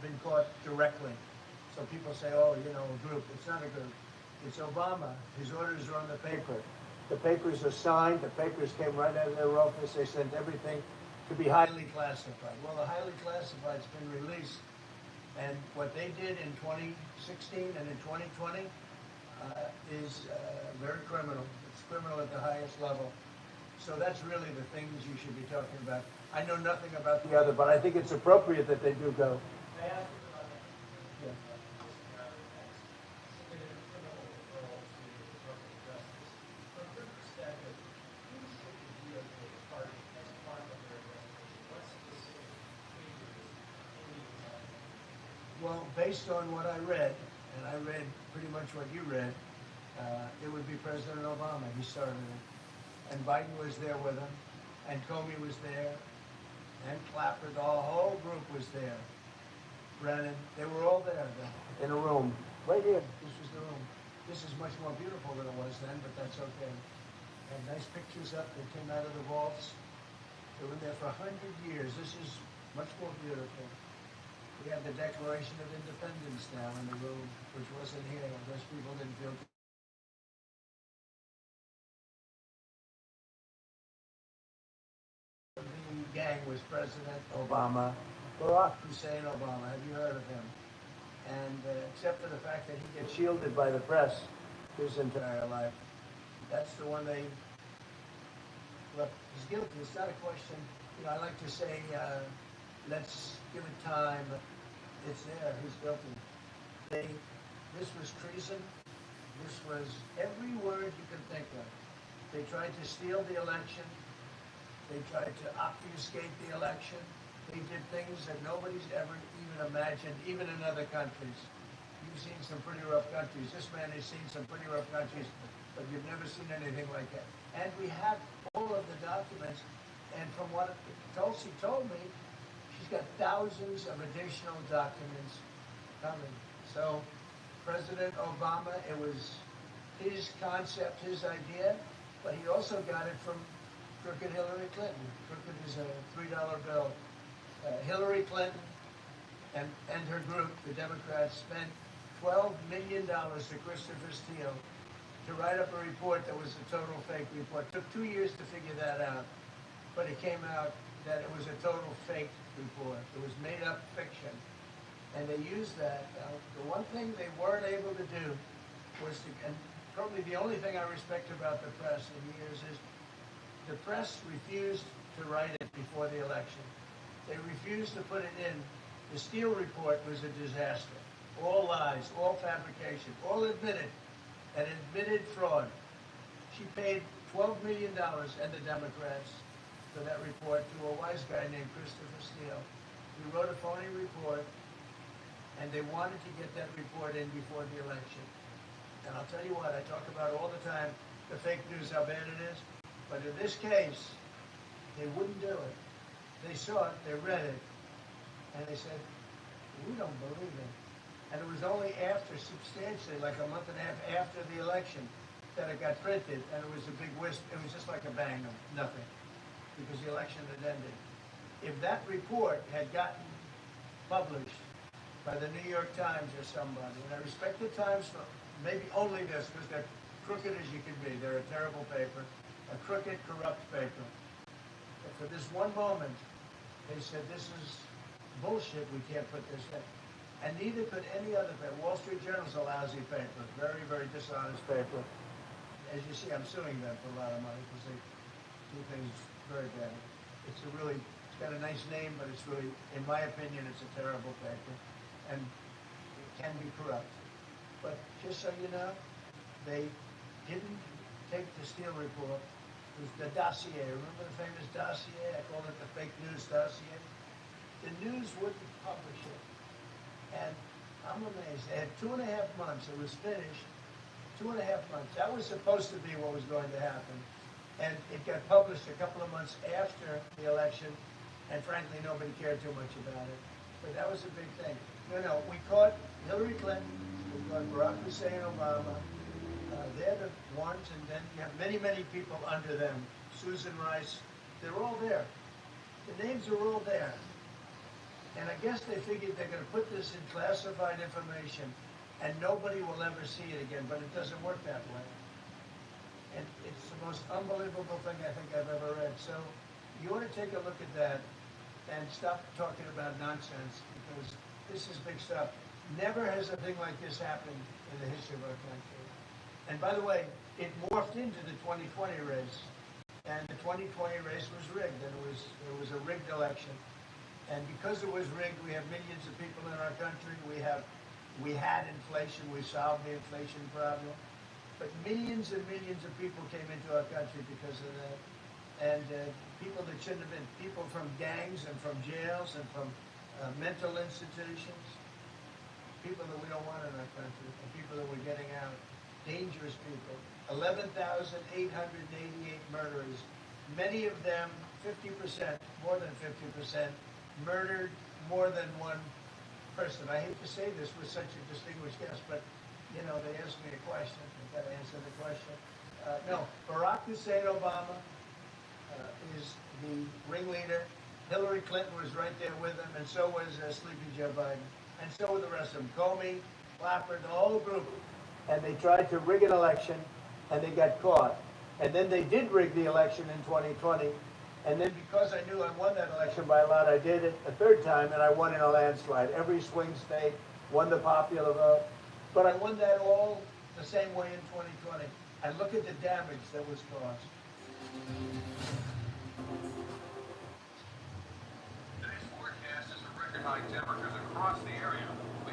been caught directly. So people say, oh, you know, a group. It's not a group. It's Obama. His orders are on the paper. The papers are signed. The papers came right out of their office. They sent everything to be highly classified. Well, the highly classified's been released. And what they did in 2016 and in 2020 is very criminal. It's criminal at the highest level. So that's really the things you should be talking about. I know nothing about the other, but I think it's appropriate that they do go. Yeah. Well, based on what I read, and I read pretty much what you read, it would be President Obama. He started it. And Biden was there with him, and Comey was there, and Clapper, the whole group was there. Brennan, they were all there in a room. Right here, this was the room. This is much more beautiful than it was then, but that's okay. And nice pictures up that came out of the vaults. They were there for 100 years. This is much more beautiful. We have the Declaration of Independence now in the room, which wasn't here. Those people didn't feel. The gang was President Obama, Barack Hussein Obama. Have you heard of him? And except for the fact that he gets shielded by the press his entire life, that's the one they. Look, he's guilty. It's not a question. You know, I like to say, let's give it time. It's there. He's guilty. This was treason. This was every word you can think of. They tried to steal the election. They tried to obfuscate the election. They did things that nobody's ever even imagined, even in other countries. You've seen some pretty rough countries. This man has seen some pretty rough countries, but you've never seen anything like that. And we have all of the documents. And from what Tulsi told me, she's got thousands of additional documents coming. So President Obama, it was his concept, his idea, but he also got it from crooked Hillary Clinton. Crooked is a $3 bill. Hillary Clinton and her group, the Democrats, spent $12 million to Christopher Steele to write up a report that was a total fake report. It took 2 years to figure that out, but it came out that it was a total fake report. It was made up fiction. And they used that. The one thing they weren't able to do was to, and probably the only thing I respect about the press in years is the press refused to write it before the election. They refused to put it in. The Steele report was a disaster. All lies, all fabrication, all admitted, and admitted fraud. She paid $12 million, and the Democrats, for that report to a wise guy named Christopher Steele. He wrote a phony report, and they wanted to get that report in before the election. And I'll tell you what, I talk about all the time, the fake news, how bad it is. But in this case, they wouldn't do it. They saw it, they read it, and they said, we don't believe it. And it was only after, substantially, like a month and a half after the election, that it got printed, and it was a big wisp. It was just like a bang of nothing, because the election had ended. If that report had gotten published by the New York Times or somebody, and I respect the Times for maybe only this, because they're crooked as you can be. They're a terrible paper, a crooked, corrupt paper. But for this one moment, they said, this is bullshit, we can't put this in. And neither could any other paper. Wall Street Journal's a lousy paper, very, very dishonest paper. As you see, I'm suing them for a lot of money because they do things very bad. It's got a nice name, but it's really, in my opinion, it's a terrible paper. And it can be corrupt. But just so you know, they didn't take the Steele report. It was the dossier. Remember the famous dossier? I call it the fake news dossier. The news wouldn't publish it. And I'm amazed. They had 2.5 months. It was finished. 2.5 months. That was supposed to be what was going to happen. And it got published a couple of months after the election. And frankly, nobody cared too much about it. But that was a big thing. No, we caught Hillary Clinton. We caught Barack Hussein Obama. They're the ones, and then you have many, many people under them. Susan Rice. They're all there. The names are all there. And I guess they figured they're going to put this in classified information and nobody will ever see it again, but it doesn't work that way. And it's the most unbelievable thing I think I've ever read. So you ought to take a look at that and stop talking about nonsense, because this is big stuff. Never has a thing like this happened in the history of our country. And by the way, it morphed into the 2020 race. And the 2020 race was rigged, and it was a rigged election. And because it was rigged, we have millions of people in our country. We had inflation. We solved the inflation problem. But millions and millions of people came into our country because of that. And people that shouldn't have been, people from gangs and from jails and from mental institutions, people that we don't want in our country, and people that we're getting out, dangerous people. 11,888 murderers, many of them, 50%, more than 50%, murdered more than one person. I hate to say this with such a distinguished guest, but you know, they asked me a question. I've got to answer the question. No, Barack Hussein Obama is the ringleader. Hillary Clinton was right there with him, and so was Sleepy Joe Biden. And so were the rest of them. Comey, Clapper, the whole group. And they tried to rig an election, and they got caught. And then they did rig the election in 2020. And then because I knew I won that election by a lot, I did it a third time, and I won in a landslide. Every swing state won the popular vote. But I won that all the same way in 2020. And look at the damage that was caused. Today's forecast is for record high temperatures across the area.